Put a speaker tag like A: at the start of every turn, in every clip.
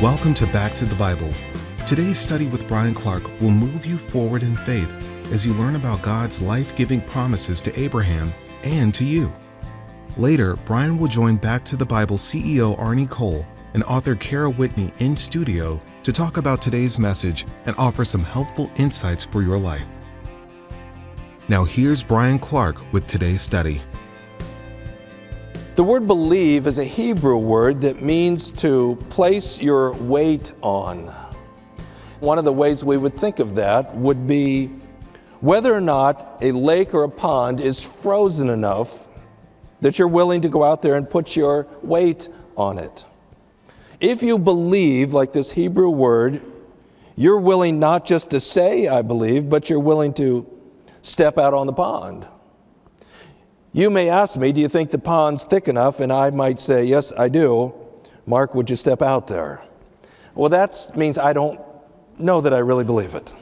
A: Welcome to Back to the Bible. Today's study with Bryan Clark will move you forward in faith as you learn about God's life-giving promises to Abraham and to you. Later, Bryan will join Back to the Bible CEO Arnie Cole and author Kara Whitney in studio to talk about today's message and offer some helpful insights for your life. Now here's Bryan Clark with today's study.
B: The word believe is a Hebrew word that means to place your weight on. One of the ways we would think of that would be whether or not a lake or a pond is frozen enough that you're willing to go out there and put your weight on it. If you believe, like this Hebrew word, you're willing not just to say, I believe, but you're willing to step out on the pond. You may ask me, do you think the pond's thick enough? And I might say, yes, I do. Mark, would you step out there? Well, that means I don't know that I really believe it.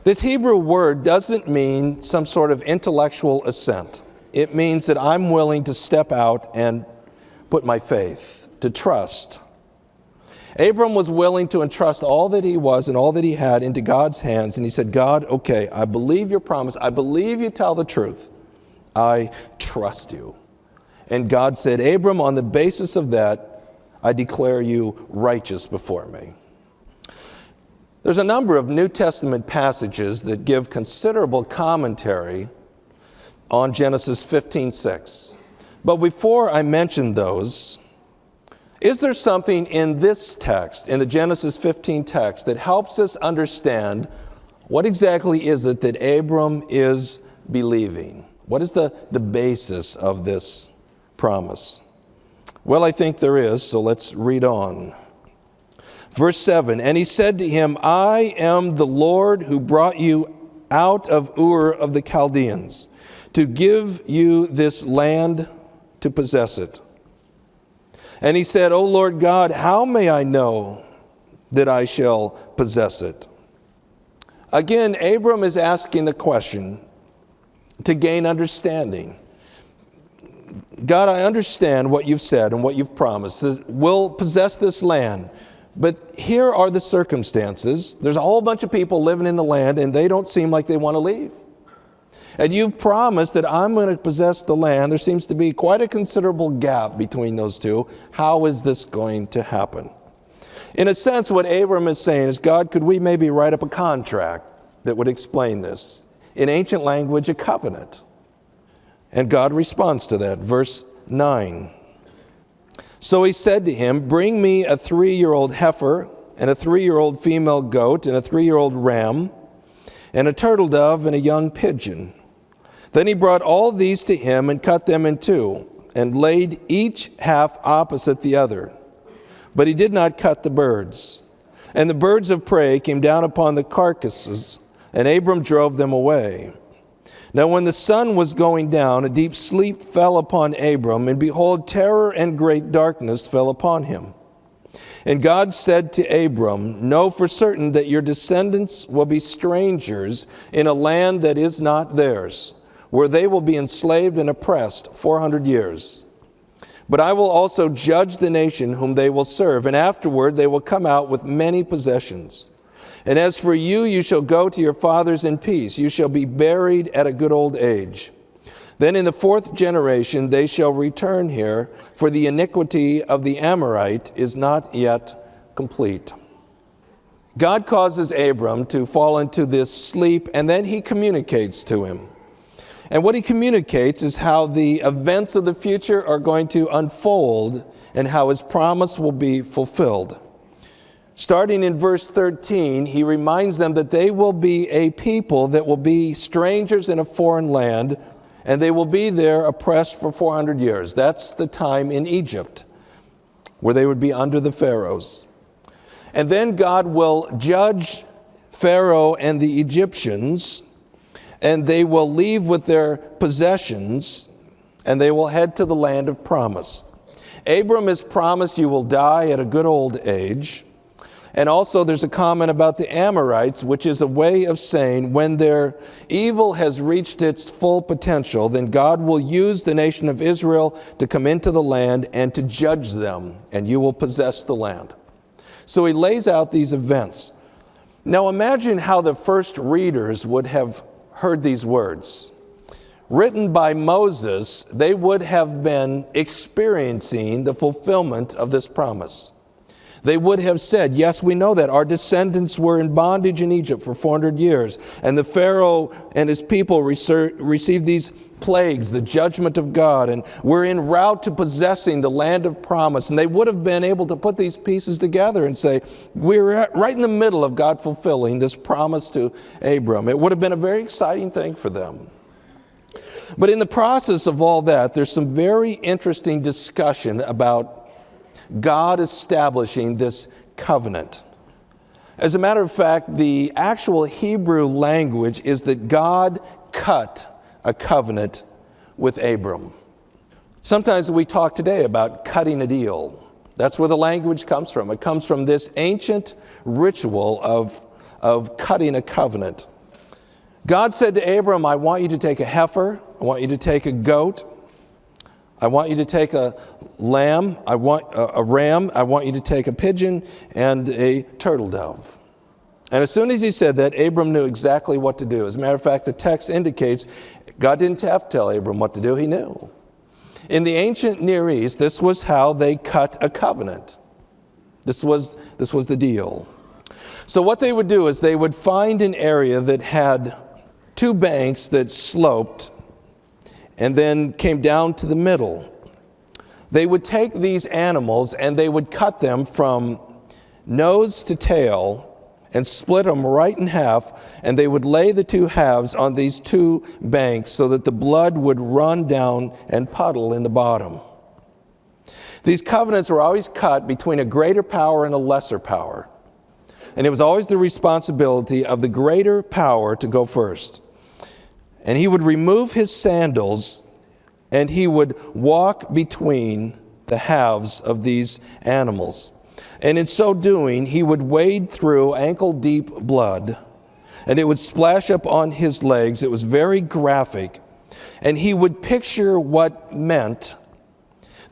B: This Hebrew word doesn't mean some sort of intellectual assent. It means that I'm willing to step out and put my faith, to trust. Abram was willing to entrust all that he was and all that he had into God's hands. And he said, God, okay, I believe your promise. I believe you tell the truth. I trust you. And God said, Abram, on the basis of that, I declare you righteous before me. There's a number of New Testament passages that give considerable commentary on Genesis 15:6. But before I mention those, is there something in this text, in the Genesis 15 text, that helps us understand what exactly is it that Abram is believing? What is the basis of this promise? Well, I think there is, so let's read on. Verse 7, and he said to him, I am the Lord who brought you out of Ur of the Chaldeans to give you this land to possess it. And he said, O Lord God, how may I know that I shall possess it? Again, Abram is asking the question to gain understanding. God, I understand what you've said and what you've promised. We'll possess this land. But here are the circumstances. There's a whole bunch of people living in the land, and they don't seem like they want to leave. And you've promised that I'm going to possess the land. There seems to be quite a considerable gap between those two. How is this going to happen? In a sense, what Abram is saying is, God, could we maybe write up a contract that would explain this? In ancient language, a covenant. And God responds to that. Verse 9. So he said to him, bring me a 3-year-old heifer and a 3-year-old female goat and a 3-year-old ram and a turtle dove and a young pigeon. Then he brought all these to him and cut them in two and laid each half opposite the other. But he did not cut the birds. And the birds of prey came down upon the carcasses, and Abram drove them away. Now when the sun was going down, a deep sleep fell upon Abram, and behold, terror and great darkness fell upon him. And God said to Abram, know for certain that your descendants will be strangers in a land that is not theirs, where they will be enslaved and oppressed 400 years. But I will also judge the nation whom they will serve, and afterward they will come out with many possessions. And as for you, you shall go to your fathers in peace. You shall be buried at a good old age. Then in the 4th generation they shall return here, for the iniquity of the Amorite is not yet complete. God causes Abram to fall into this sleep, and then he communicates to him. And what he communicates is how the events of the future are going to unfold and how his promise will be fulfilled. Starting in verse 13, he reminds them that they will be a people that will be strangers in a foreign land, and they will be there oppressed for 400 years. That's the time in Egypt, where they would be under the pharaohs. And then God will judge Pharaoh and the Egyptians, and they will leave with their possessions, and they will head to the land of promise. Abram is promised, you will die at a good old age. And also there's a comment about the Amorites, which is a way of saying when their evil has reached its full potential, then God will use the nation of Israel to come into the land and to judge them, and you will possess the land. So he lays out these events. Now imagine how the first readers would have heard these words. Written by Moses, they would have been experiencing the fulfillment of this promise. They would have said, yes, we know that our descendants were in bondage in Egypt for 400 years, and the Pharaoh and his people received these plagues, the judgment of God, and we're en route to possessing the land of promise. And they would have been able to put these pieces together and say, we're right in the middle of God fulfilling this promise to Abram. It would have been a very exciting thing for them. But in the process of all that, there's some very interesting discussion about God establishing this covenant. As a matter of fact, the actual Hebrew language is that God cut a covenant with Abram. Sometimes we talk today about cutting a deal. That's where the language comes from. It comes from this ancient ritual of cutting a covenant. God said to Abram, I want you to take a heifer, I want you to take a goat, I want you to take a lamb, I want a ram, I want you to take a pigeon and a turtle dove. And as soon as he said that, Abram knew exactly what to do. As a matter of fact, the text indicates God didn't have to tell Abram what to do, he knew. In the ancient Near East, this was how they cut a covenant. This was the deal. So what they would do is they would find an area that had two banks that sloped and then came down to the middle. They would take these animals and they would cut them from nose to tail and split them right in half, and they would lay the two halves on these two banks so that the blood would run down and puddle in the bottom. These covenants were always cut between a greater power and a lesser power. And it was always the responsibility of the greater power to go first. And he would remove his sandals and he would walk between the halves of these animals. And in so doing, he would wade through ankle-deep blood, and it would splash up on his legs. It was very graphic. And he would picture what meant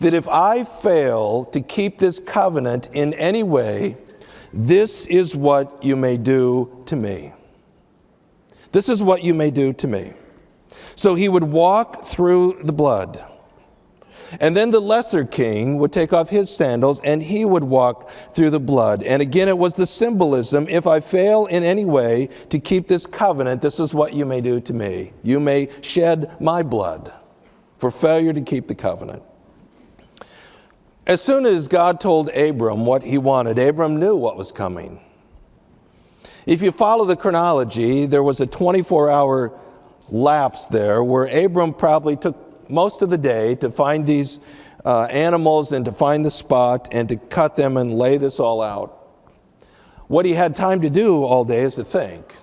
B: that if I fail to keep this covenant in any way, this is what you may do to me. This is what you may do to me. So he would walk through the blood. And then the lesser king would take off his sandals and he would walk through the blood. And again, it was the symbolism, if I fail in any way to keep this covenant, this is what you may do to me. You may shed my blood for failure to keep the covenant. As soon as God told Abram what he wanted, Abram knew what was coming. If you follow the chronology, there was a 24-hour lapse there where Abram probably took most of the day to find these animals and to find the spot and to cut them and lay this all out. What he had time to do all day is to think.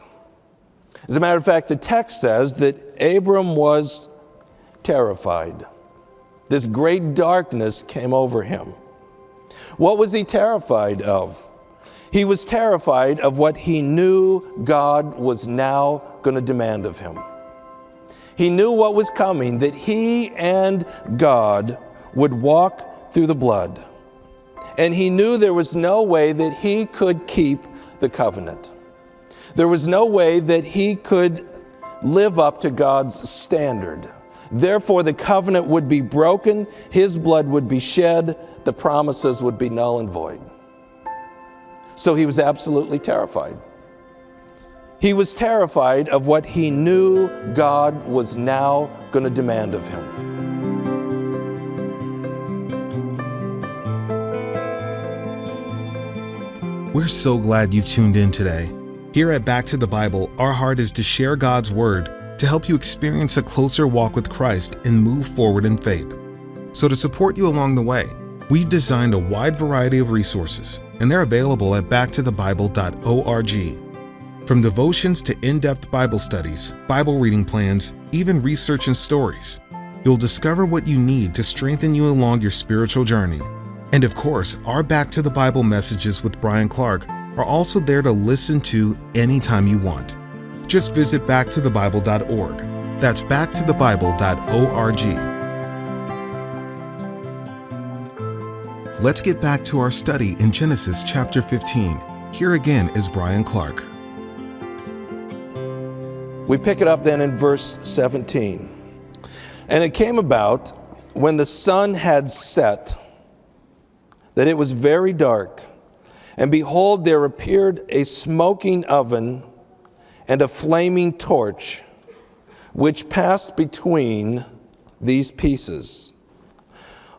B: As a matter of fact, the text says that Abram was terrified. This great darkness came over him. What was he terrified of? He was terrified of what he knew God was now going to demand of him. He knew what was coming, that he and God would walk through the blood. And he knew there was no way that he could keep the covenant. There was no way that he could live up to God's standard. Therefore, the covenant would be broken, his blood would be shed, the promises would be null and void. So he was absolutely terrified. He was terrified of what he knew God was now going to demand of him.
A: We're so glad you've tuned in today. Here at Back to the Bible, our heart is to share God's Word to help you experience a closer walk with Christ and move forward in faith. So to support you along the way, we've designed a wide variety of resources, and they're available at backtothebible.org. From devotions to in-depth Bible studies, Bible reading plans, even research and stories, you'll discover what you need to strengthen you along your spiritual journey. And of course, our Back to the Bible messages with Bryan Clark are also there to listen to anytime you want. Just visit backtothebible.org. That's backtothebible.org. Let's get back to our study in Genesis chapter 15. Here again is Bryan Clark.
B: We pick it up then in verse 17. And it came about when the sun had set that it was very dark, and behold, there appeared a smoking oven and a flaming torch, which passed between these pieces.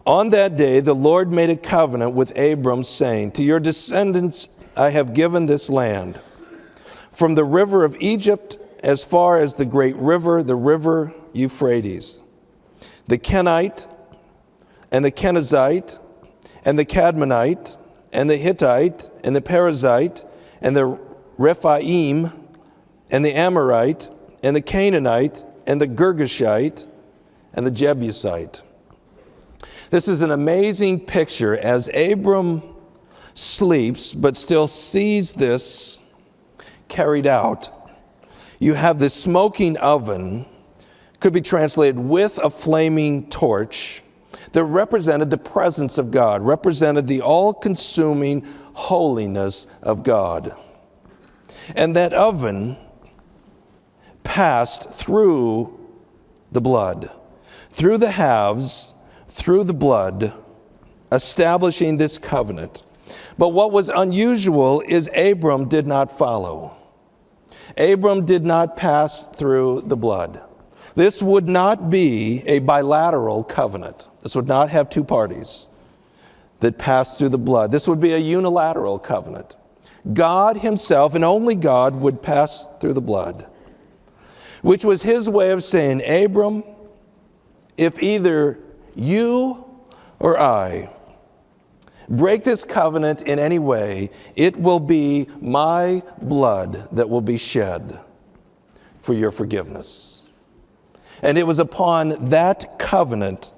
B: On that day, the Lord made a covenant with Abram, saying, to your descendants I have given this land, from the river of Egypt as far as the great river, the river Euphrates, the Kenite, and the Kenizzite, and the Cadmonite, and the Hittite, and the Perizzite, and the Rephaim, and the Amorite, and the Canaanite, and the Girgashite, and the Jebusite. This is an amazing picture as Abram sleeps, but still sees this carried out. You have this smoking oven, could be translated with a flaming torch, that represented the presence of God, represented the all-consuming holiness of God. And that oven passed through the blood, through the halves, through the blood, establishing this covenant. But what was unusual is Abram did not follow. Abram did not pass through the blood. This would not be a bilateral covenant. This would not have two parties that passed through the blood. This would be a unilateral covenant. God himself, and only God, would pass through the blood, which was his way of saying, Abram, if either you or I break this covenant in any way, it will be my blood that will be shed for your forgiveness. And it was upon that covenant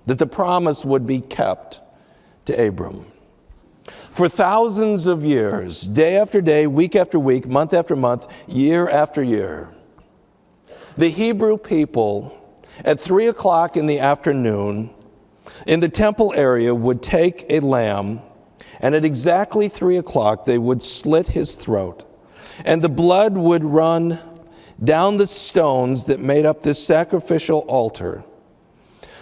B: that the promise would be kept to Abram. For thousands of years, day after day, week after week, month after month, year after year, the Hebrew people at 3 o'clock in the afternoon in the temple area would take a lamb, and at exactly 3 o'clock they would slit his throat, and the blood would run down the stones that made up this sacrificial altar,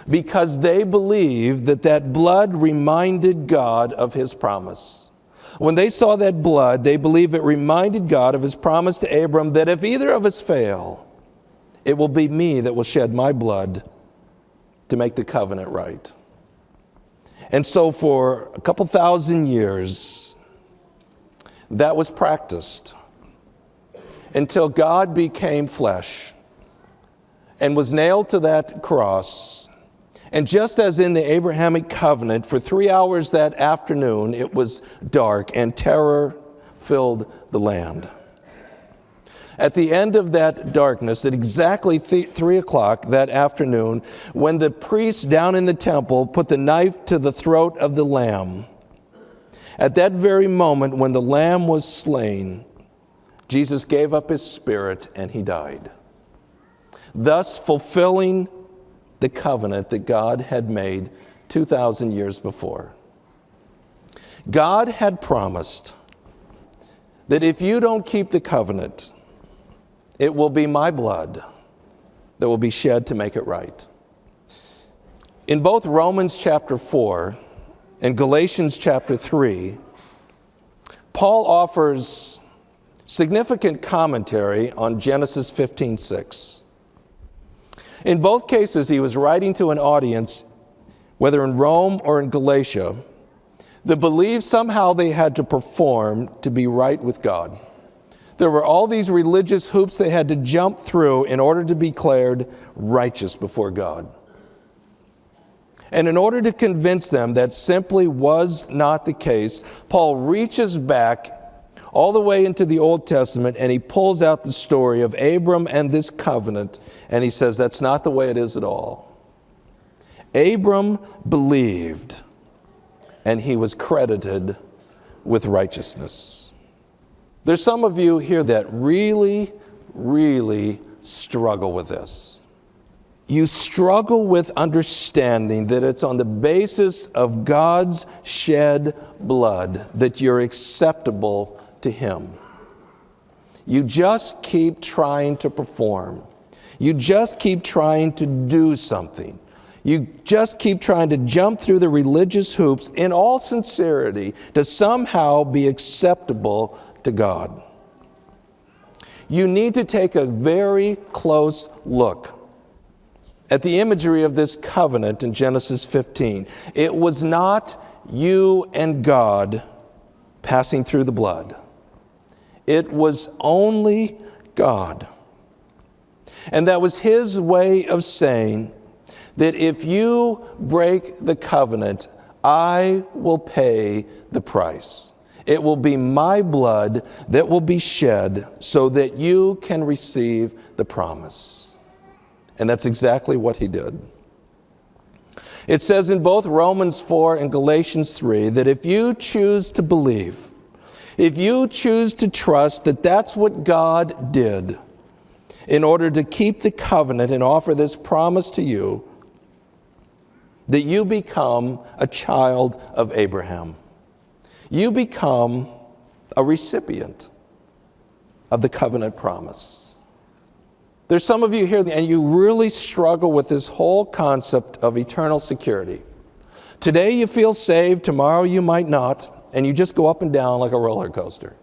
B: because they believed that that blood reminded God of his promise. When they saw that blood, they believed it reminded God of his promise to Abram that if either of us fail, it will be me that will shed my blood to make the covenant right. And so for a couple thousand years, that was practiced until God became flesh and was nailed to that cross. And just as in the Abrahamic covenant, for 3 hours that afternoon, it was dark and terror filled the land. At the end of that darkness, at exactly 3 o'clock that afternoon, when the priests down in the temple put the knife to the throat of the lamb, at that very moment when the lamb was slain, Jesus gave up his spirit and he died, thus fulfilling the covenant that God had made 2,000 years before. God had promised that if you don't keep the covenant, it will be my blood that will be shed to make it right. In both Romans chapter 4 and Galatians chapter 3, Paul offers significant commentary on Genesis 15:6. In both cases, he was writing to an audience, whether in Rome or in Galatia, that believed somehow they had to perform to be right with God. There were all these religious hoops they had to jump through in order to be declared righteous before God. And in order to convince them that simply was not the case, Paul reaches back all the way into the Old Testament and he pulls out the story of Abram and this covenant, and he says that's not the way it is at all. Abram believed, and he was credited with righteousness. There's some of you here that really, really struggle with this. you struggle with understanding that it's on the basis of God's shed blood that you're acceptable to Him. You just keep trying to perform. You just keep trying to do something. You just keep trying to jump through the religious hoops in all sincerity to somehow be acceptable to God. You need to take a very close look at the imagery of this covenant in Genesis 15. It was not you and God passing through the blood. It was only God. And that was His way of saying that if you break the covenant, I will pay the price. It will be my blood that will be shed so that you can receive the promise. And that's exactly what He did. It says in both Romans 4 and Galatians 3 that if you choose to believe, if you choose to trust that that's what God did in order to keep the covenant and offer this promise to you, that you become a child of Abraham. You become a recipient of the covenant promise. There's some of you here and you really struggle with this whole concept of eternal security. Today you feel saved, tomorrow you might not, and you just go up and down like a roller coaster.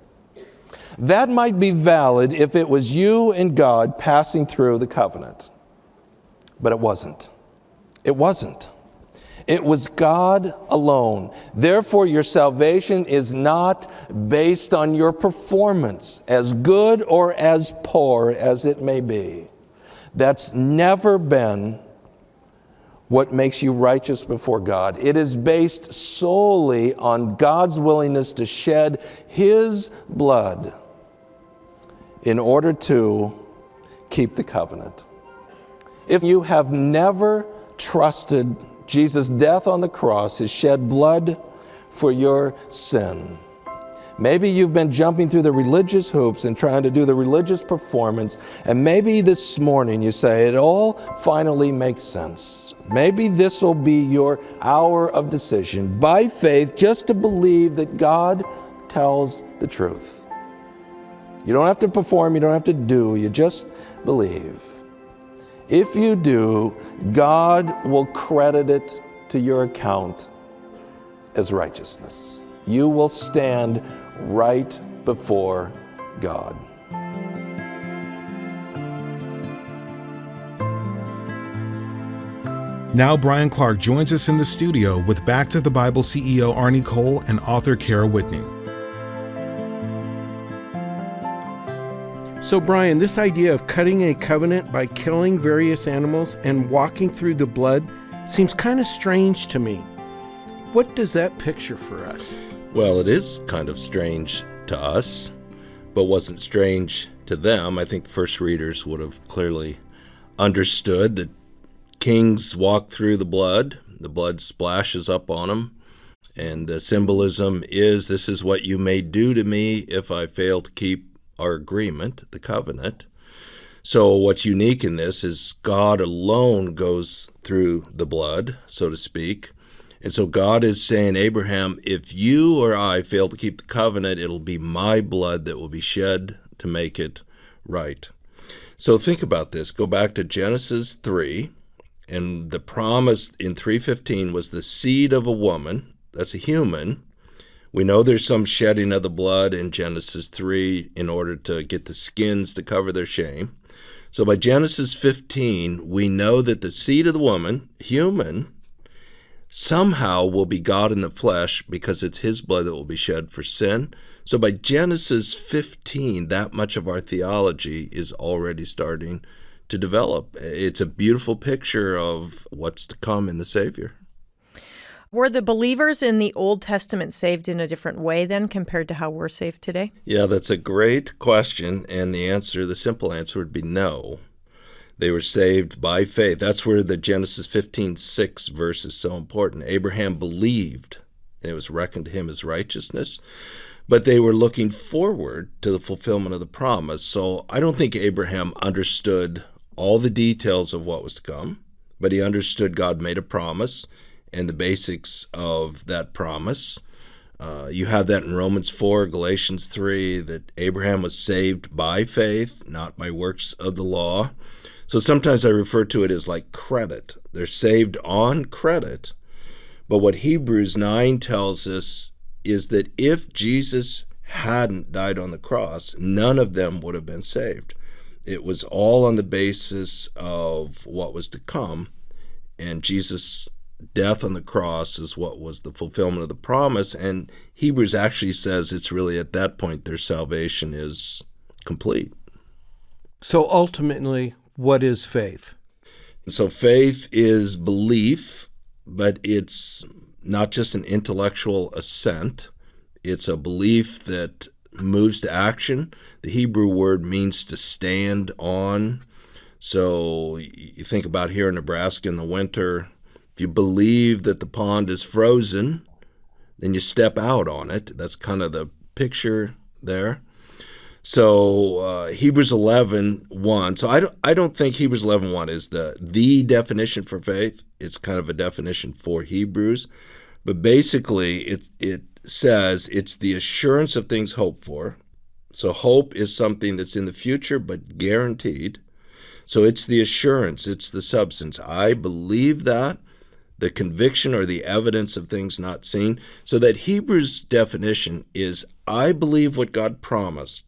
B: That might be valid if it was you and God passing through the covenant. But it wasn't. It wasn't. It was God alone. Therefore, your salvation is not based on your performance, as good or as poor as it may be. That's never been what makes you righteous before God. It is based solely on God's willingness to shed His blood in order to keep the covenant. If you have never trusted Jesus' death on the cross, His shed blood for your sin. Maybe you've been jumping through the religious hoops and trying to do the religious performance, and maybe this morning you say, it all finally makes sense. Maybe this will be your hour of decision, by faith, just to believe that God tells the truth. You don't have to perform, you don't have to do, you just believe. If you do, God will credit it to your account as righteousness. You will stand right before God.
A: Now Bryan Clark joins us in the studio with Back to the Bible CEO Arnie Cole and author Kara Whitney.
C: So Bryan, this idea of cutting a covenant by killing various animals and walking through the blood seems kind of strange to me. What does that picture for us?
D: Well, it is kind of strange to us, but wasn't strange to them. I think the first readers would have clearly understood that kings walk through the blood splashes up on them, and the symbolism is, this is what you may do to me if I fail to keep our agreement, the covenant. So what's unique in this is God alone goes through the blood, so to speak. And so God is saying, Abraham, if you or I fail to keep the covenant, it'll be my blood that will be shed to make it right. So think about this. Go back to Genesis 3, and the promise in 3:15 was the seed of a woman, that's a human. We know there's some shedding of the blood in Genesis 3 in order to get the skins to cover their shame. So by Genesis 15, we know that the seed of the woman, human, somehow will be God in the flesh because it's His blood that will be shed for sin. So by Genesis 15, that much of our theology is already starting to develop. It's a beautiful picture of what's to come in the Savior.
E: Were the believers in the Old Testament saved in a different way then compared to how we're saved today?
D: Yeah, that's a great question, and the simple answer would be no. They were saved by faith. That's where the Genesis 15:6 verse is so important. Abraham believed, and it was reckoned to him as righteousness, but they were looking forward to the fulfillment of the promise. So I don't think Abraham understood all the details of what was to come, but he understood God made a promise and the basics of that promise. You have that in Romans 4, Galatians 3, that Abraham was saved by faith, not by works of the law. So sometimes I refer to it as like credit. They're saved on credit. But what Hebrews 9 tells us is that if Jesus hadn't died on the cross, none of them would have been saved. It was all on the basis of what was to come, and Jesus' death on the cross is what was the fulfillment of the promise, and Hebrews actually says it's really at that point their salvation is complete.
C: So ultimately, what is faith?
D: So faith is belief, but it's not just an intellectual assent. It's a belief that moves to action. The Hebrew word means to stand on. So you think about here in Nebraska in the winter, if you believe that the pond is frozen, then you step out on it. That's kind of the picture there. So Hebrews 11:1. So I don't think Hebrews 11:1 is the definition for faith. It's kind of a definition for Hebrews. But basically it says it's the assurance of things hoped for. So hope is something that's in the future but guaranteed. So it's the assurance, it's the substance. I believe that, the conviction or the evidence of things not seen. So that Hebrews definition is I believe what God promised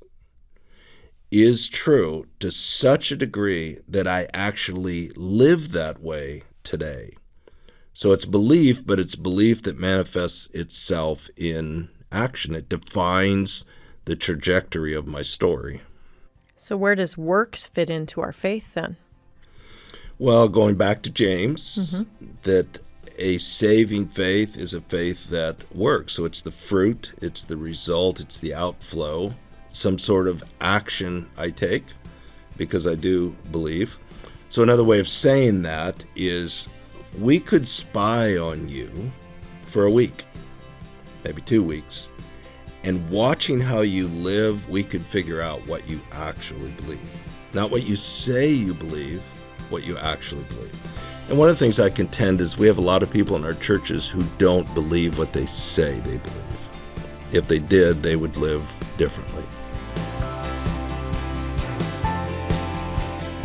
D: is true to such a degree that I actually live that way today. So it's belief, but it's belief that manifests itself in action. It defines the trajectory of my story.
E: So where does works fit into our faith then?
D: Well, going back to James, that a saving faith is a faith that works. So it's the fruit, it's the result, it's the outflow, some sort of action I take because I do believe. So another way of saying that is we could spy on you for a week, maybe 2 weeks, and watching how you live, we could figure out what you actually believe. Not what you say you believe, what you actually believe. And one of the things I contend is we have a lot of people in our churches who don't believe what they say they believe. If they did, they would live differently.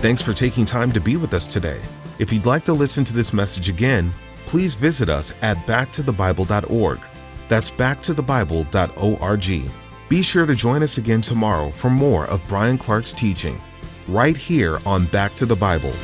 A: Thanks for taking time to be with us today. If you'd like to listen to this message again, please visit us at backtothebible.org. That's backtothebible.org. Be sure to join us again tomorrow for more of Bryan Clark's teaching, right here on Back to the Bible.